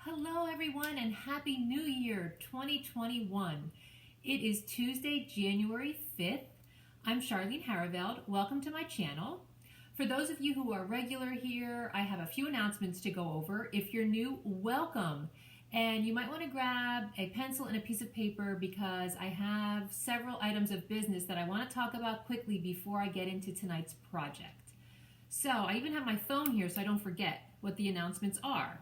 Hello everyone and Happy New Year 2021. It is Tuesday, January 5th. I'm Charlene Haraveld. Welcome to my channel. For those of you who are regular here, I have a few announcements to go over. If you're new, welcome. And you might want to grab a pencil and a piece of paper because I have several items of business that I want to talk about quickly before I get into tonight's project. So I even have my phone here so I don't forget what the announcements are.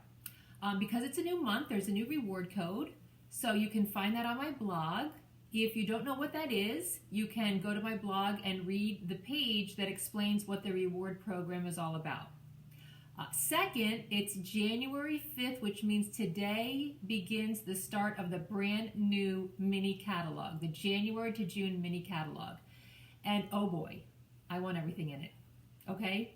Because it's a new month, there's a new reward code, so you can find that on my blog. If you don't know what that is, you can go to my blog and read the page that explains what the reward program is all about. Second, it's January 5th, which means today begins the start of the brand new mini catalog, the January to June mini catalog. And oh boy, I want everything in it, okay?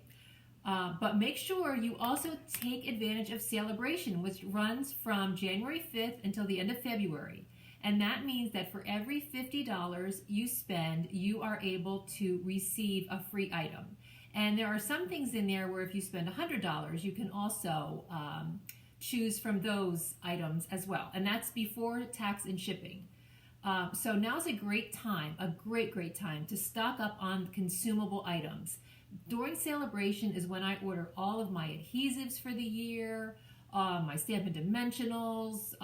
But make sure you also take advantage of Celebration, which runs from January 5th until the end of February. And that means that for every $50 you spend, you are able to receive a free item. And there are some things in there where if you spend $100, you can also choose from those items as well. And that's before tax and shipping. So now's a great time, a great time to stock up on consumable items. During Celebration is when I order all of my adhesives for the year, my Stampin' Dimensionals,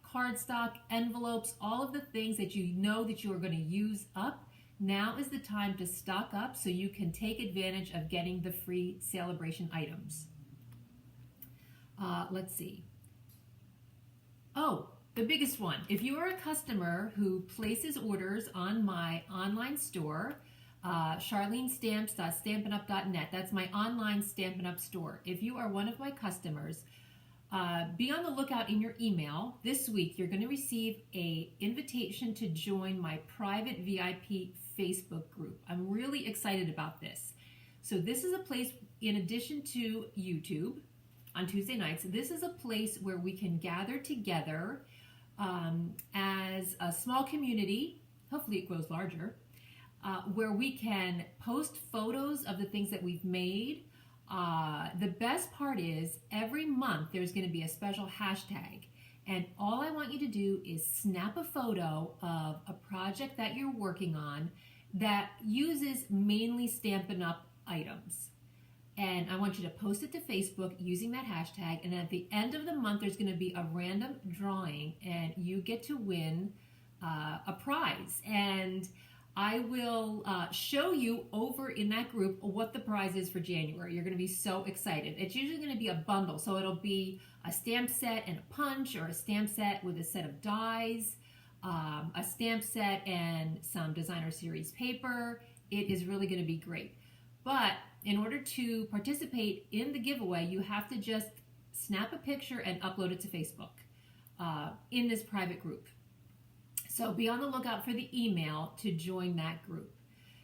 cardstock, envelopes, all of the things that you know that you are going to use up. Now is the time to stock up so you can take advantage of getting the free Celebration items. Let's see. Oh, the biggest one. If you are a customer who places orders on my online store, charlenestamps.stampinup.net. That's my online Stampin' Up store. If you are one of my customers, be on the lookout in your email. This week, you're going to receive an invitation to join my private VIP Facebook group. I'm really excited about this. So this is a place, in addition to YouTube on Tuesday nights, this is a place where we can gather together as a small community. Hopefully it grows larger. Where we can post photos of the things that we've made. The best part is every month there's going to be a special hashtag, and all I want you to do is snap a photo of a project that you're working on that uses mainly Stampin' Up items. And I want you to post it to Facebook using that hashtag, and at the end of the month there's going to be a random drawing and you get to win a prize. And I will show you over in that group what the prize is for January. You're going to be so excited. It's usually going to be a bundle, so it'll be a stamp set and a punch, or a stamp set with a set of dies, a stamp set and some designer series paper. It is really going to be great. But in order to participate in the giveaway, you have to just snap a picture and upload it to Facebook in this private group. So be on the lookout for the email to join that group.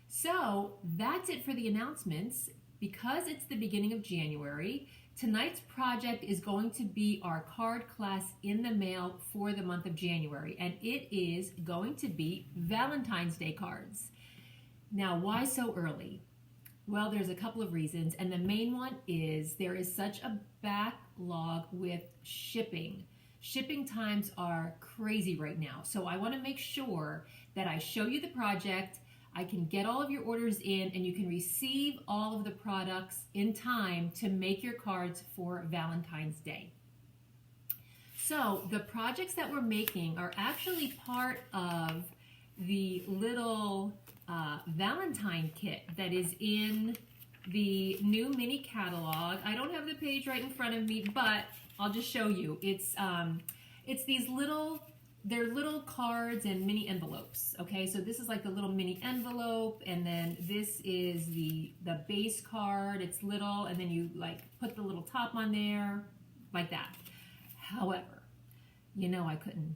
So that's it for the announcements. Because it's the beginning of January, tonight's project is going to be our card class in the mail for the month of January. And it is going to be Valentine's Day cards. Now, why so early? Well, there's a couple of reasons. And the main one is there is such a backlog with shipping. Shipping times are crazy right now, so I want to make sure that I show you the project, I can get all of your orders in, and you can receive all of the products in time to make your cards for Valentine's Day. So the projects that we're making are actually part of the little Valentine kit that is in the new mini catalog. I don't have the page right in front of me, but I'll just show you. It's these they're little cards and mini envelopes. Okay, so this is like the little mini envelope, and then this is the base card. It's little, and then you like put the little top on there, like that. However, you know I couldn't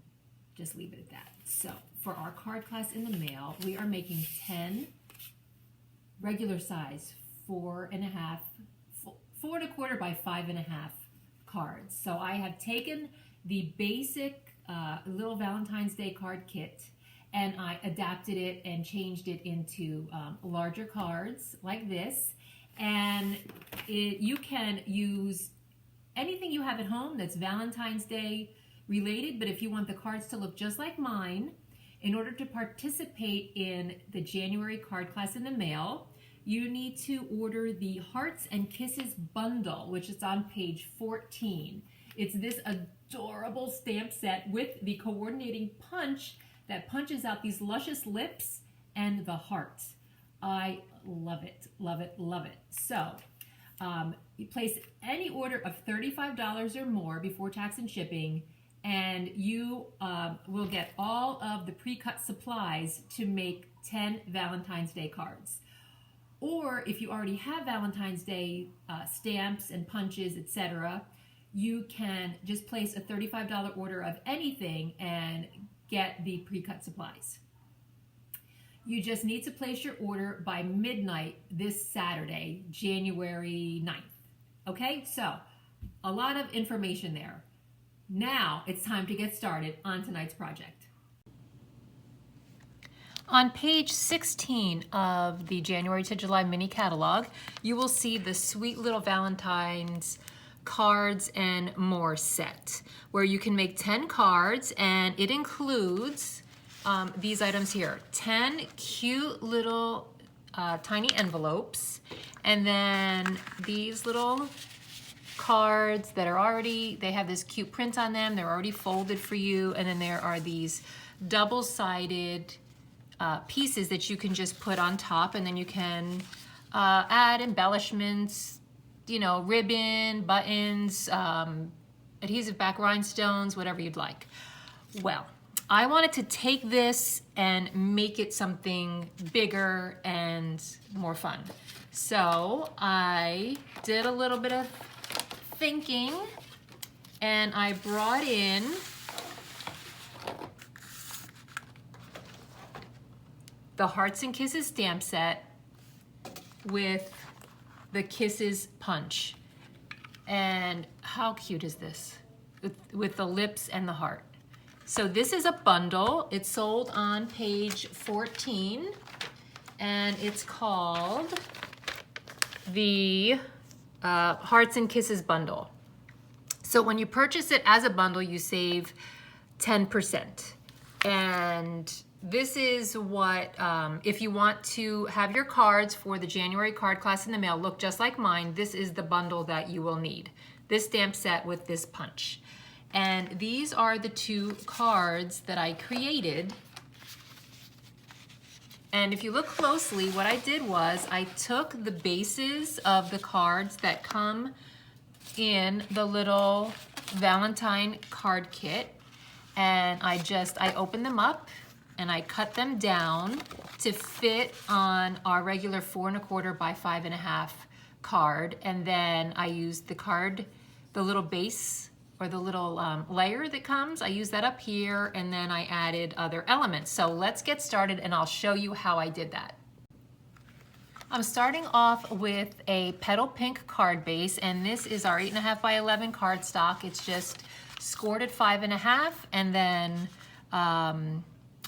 just leave it at that. So for our card class in the mail, we are making 10 regular size 4.25 by 5.5 cards. So I have taken the basic little Valentine's Day card kit and I adapted it and changed it into larger cards like this. And you can use anything you have at home that's Valentine's Day related, but if you want the cards to look just like mine, in order to participate in the January card class in the mail, you need to order the Hearts and Kisses bundle, which is on page 14. It's this adorable stamp set with the coordinating punch that punches out these luscious lips and the hearts. I love it, love it, love it. So you place any order of $35 or more before tax and shipping, and you will get all of the pre-cut supplies to make 10 Valentine's Day cards. Or if you already have Valentine's Day stamps and punches, etc., you can just place a $35 order of anything and get the pre-cut supplies. You just need to place your order by midnight this Saturday, January 9th. Okay, so a lot of information there. Now it's time to get started on tonight's project. On page 16 of the January to July mini catalog, you will see the Sweet Little Valentine's Cards and More set, where you can make 10 cards, and it includes these items here: 10 cute little tiny envelopes, and then these little cards that are already, they have this cute print on them, they're already folded for you, and then there are these double-sided pieces that you can just put on top, and then you can add embellishments, you know, ribbon, buttons, adhesive back rhinestones, whatever you'd like. Well, I wanted to take this and make it something bigger and more fun. So I did a little bit of thinking, and I brought in the Hearts and Kisses stamp set with the Kisses punch. And how cute is this? With the lips and the heart. So this is a bundle. It's sold on page 14, and it's called the Hearts and Kisses bundle. So when you purchase it as a bundle, you save 10%. And this is what, if you want to have your cards for the January card class in the mail look just like mine, this is the bundle that you will need. This stamp set with this punch. And these are the 2 cards that I created. And if you look closely, what I did was I took the bases of the cards that come in the little Valentine card kit, and I opened them up and I cut them down to fit on our regular 4 1/4 by 5 1/2 card. And then I used the card, the little base or the little layer that comes, I used that up here, and then I added other elements. So let's get started and I'll show you how I did that. I'm starting off with a Petal Pink card base, and this is our 8 1/2 by 11 cardstock. It's just scored at 5 1/2 and then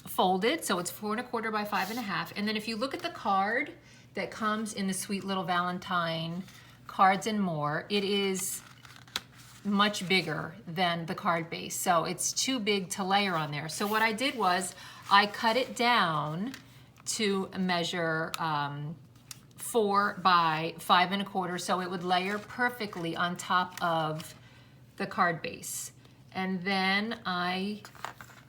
folded, so it's 4 1/4 by 5 1/2. And then if you look at the card that comes in the Sweet Little Valentine Cards and More, it is much bigger than the card base, so it's too big to layer on there. So what I did was I cut it down to measure 4 by 5 1/4, so it would layer perfectly on top of the card base. And then I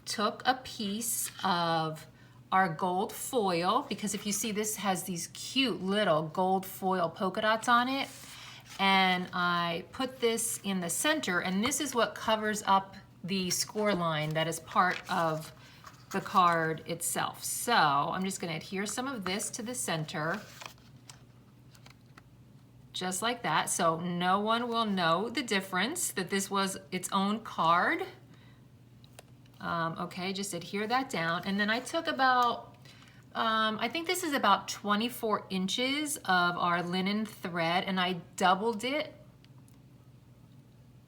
took a piece of our gold foil, because if you see, this has these cute little gold foil polka dots on it, and I put this in the center, and this is what covers up the score line that is part of the card itself. So I'm just going to adhere some of this to the center, just like that, so no one will know the difference, that this was its own card. Okay, just adhere that down. And then I took about, I think this is about 24 inches of our linen thread, and I doubled it.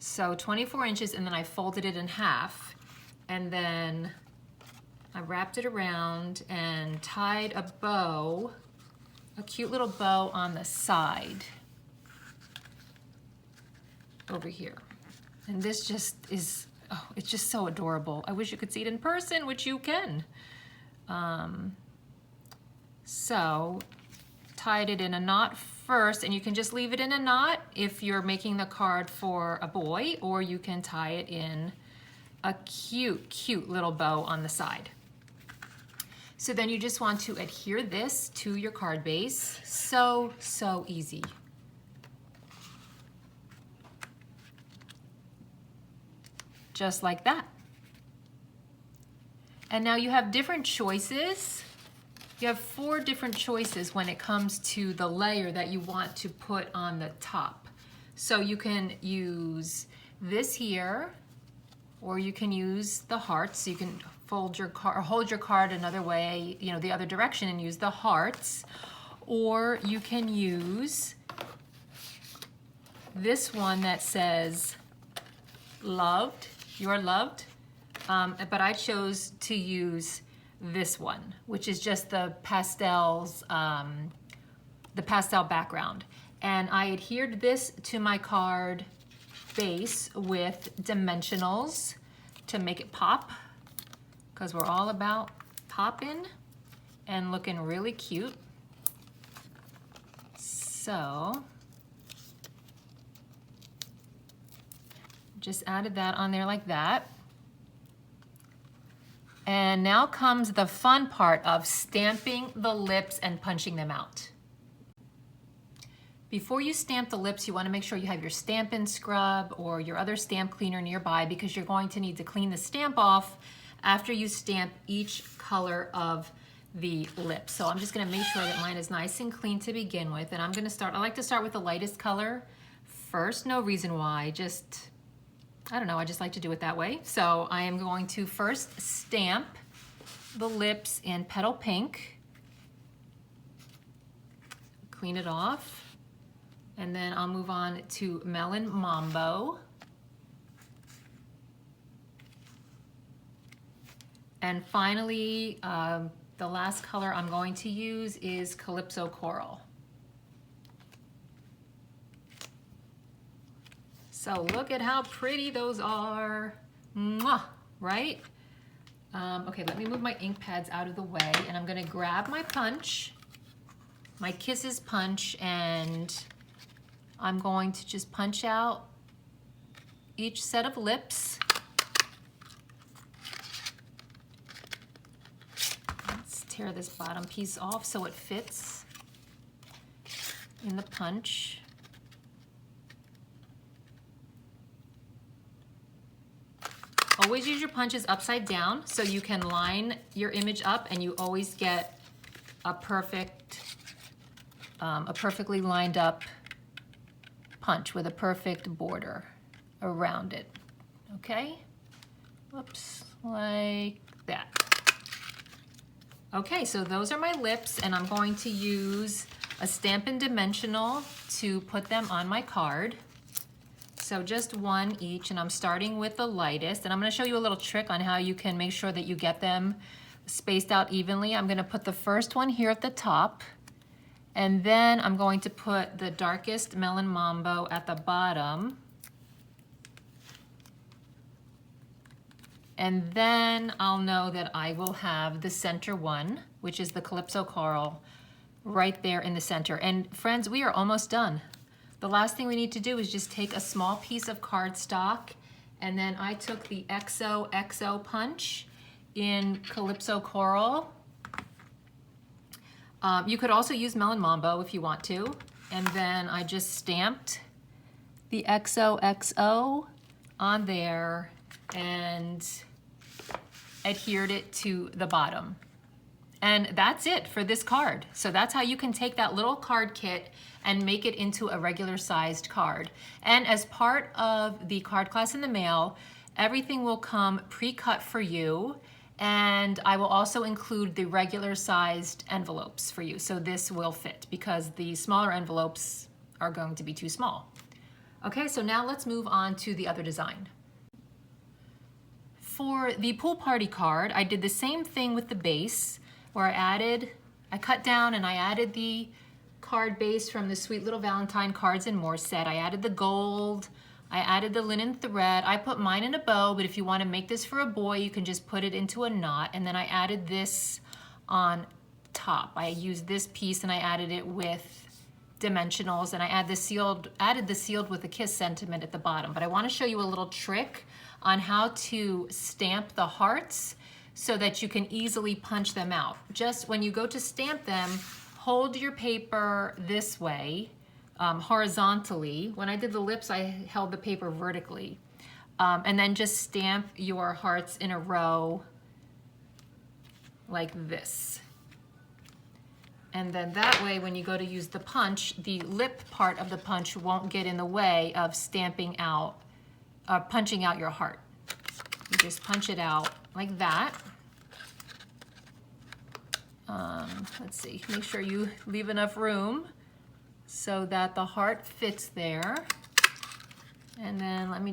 So 24 inches, and then I folded it in half. And then I wrapped it around and tied a bow, a cute little bow on the side. over here. And this just is, oh, it's just so adorable. I wish you could see it in person, which you can. So tied it in a knot first, and you can just leave it in a knot if you're making the card for a boy, or you can tie it in a cute, cute little bow on the side. So then you just want to adhere this to your card base. So, so easy. Just like that. And now you have different choices. You have 4 different choices when it comes to the layer that you want to put on the top. So you can use this here, or you can use the hearts. So you can fold your card, or hold your card another way, you know, the other direction, and use the hearts. Or you can use this one that says loved, you're loved. But I chose to use this one, which is just the pastels, the pastel background. And I adhered this to my card base with dimensionals to make it pop, because we're all about popping and looking really cute. So just added that on there like that. And now comes the fun part of stamping the lips and punching them out. Before you stamp the lips, you want to make sure you have your Stampin' scrub or your other stamp cleaner nearby, because you're going to need to clean the stamp off after you stamp each color of the lips. So I'm just going to make sure that mine is nice and clean to begin with. And I'm going to start, I like to start with the lightest color first. No reason why, just, I don't know, I just like to do it that way. So I am going to first stamp the lips in Petal Pink. Clean it off. And then I'll move on to Melon Mambo. And finally, the last color I'm going to use is Calypso Coral. So look at how pretty those are. Mwah, right? Okay, let me move my ink pads out of the way, and I'm gonna grab my punch, my Kisses punch, and I'm going to just punch out each set of lips. Let's tear this bottom piece off so it fits in the punch. Always use your punches upside down so you can line your image up, and you always get a perfectly lined up punch with a perfect border around it. Okay? Whoops, like that. Okay, so those are my lips, and I'm going to use a Stampin' Dimensional to put them on my card. So just one each, and I'm starting with the lightest, and I'm going to show you a little trick on how you can make sure that you get them spaced out evenly. I'm going to put the first one here at the top, and then I'm going to put the darkest Melon Mambo at the bottom. And then I'll know that I will have the center one, which is the Calypso Coral, right there in the center. And friends, we are almost done. The last thing we need to do is just take a small piece of cardstock, and then I took the XOXO punch in Calypso Coral. You could also use Melon Mambo if you want to. And then I just stamped the XOXO on there and adhered it to the bottom. And that's it for this card. So that's how you can take that little card kit and make it into a regular sized card. And as part of the card class in the mail, everything will come pre-cut for you. And I will also include the regular sized envelopes for you. So this will fit, because the smaller envelopes are going to be too small. Okay, so now let's move on to the other design. For the pool party card, I did the same thing with the base, where I cut down and I added the card base from the Sweet Little Valentine Cards and More set. I added the gold I added the linen thread. I put mine in a bow, but if you want to make this for a boy, you can just put it into a knot. And then I added this on top. I used this piece and I added it with dimensionals, and I added the sealed with a kiss sentiment at the bottom. But I want to show you a little trick on how to stamp the hearts so that you can easily punch them out. Just when you go to stamp them, hold your paper this way, horizontally. When I did the lips, I held the paper vertically. And then just stamp your hearts in a row like this. And then that way, when you go to use the punch, the lip part of the punch won't get in the way of stamping out, punching out your heart. You just punch it out like that. Let's see, make sure you leave enough room so that the heart fits there. And then let me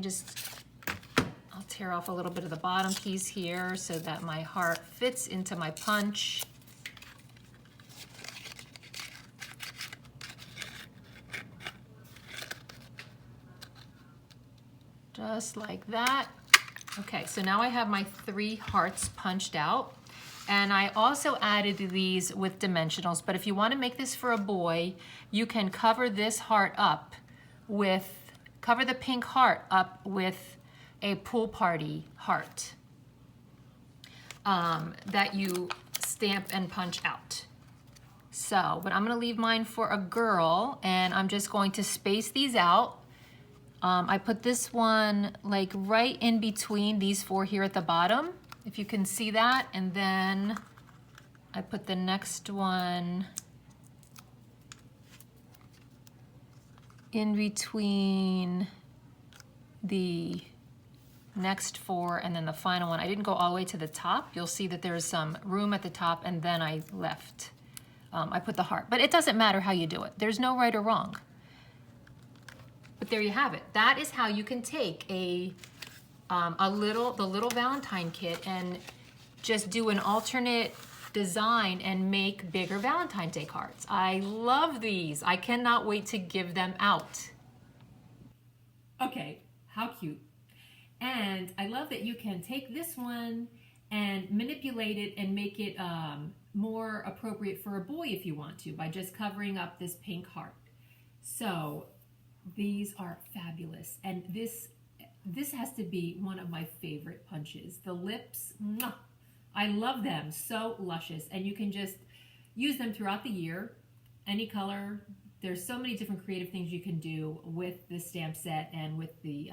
I'll tear off a little bit of the bottom piece here so that my heart fits into my punch. Just like that. Okay, so now I have my 3 hearts punched out. And I also added these with dimensionals, but if you want to make this for a boy, you can cover this heart up with, cover the pink heart up with a pool party heart that you stamp and punch out. So, but I'm going to leave mine for a girl, and I'm just going to space these out. I put this one like right in between these 4 here at the bottom, if you can see that, and then I put the next one in between the next 4 and then the final one. I didn't go all the way to the top. You'll see that there's some room at the top, and then I left. I put the heart, but it doesn't matter how you do it. There's no right or wrong. But there you have it. That is how you can take the little Valentine kit and just do an alternate design and make bigger Valentine's Day cards. I love these. I cannot wait to give them out. Okay, how cute. And I love that you can take this one and manipulate it and make it more appropriate for a boy if you want to, by just covering up this pink heart. So these are fabulous, and this has to be one of my favorite punches. The lips, mwah, I love them, so luscious, and you can just use them throughout the year, any color. There's so many different creative things you can do with the stamp set and with the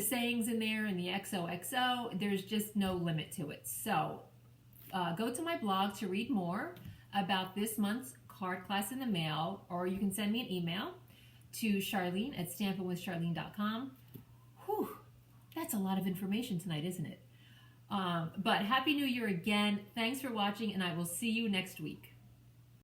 sayings in there and the XOXO. There's just no limit to it. So go to my blog to read more about this month's card class in the mail, or you can send me an email to Charlene@stampinwithcharlene.com. Whew, that's a lot of information tonight, isn't it? But Happy New Year again. Thanks for watching, and I will see you next week.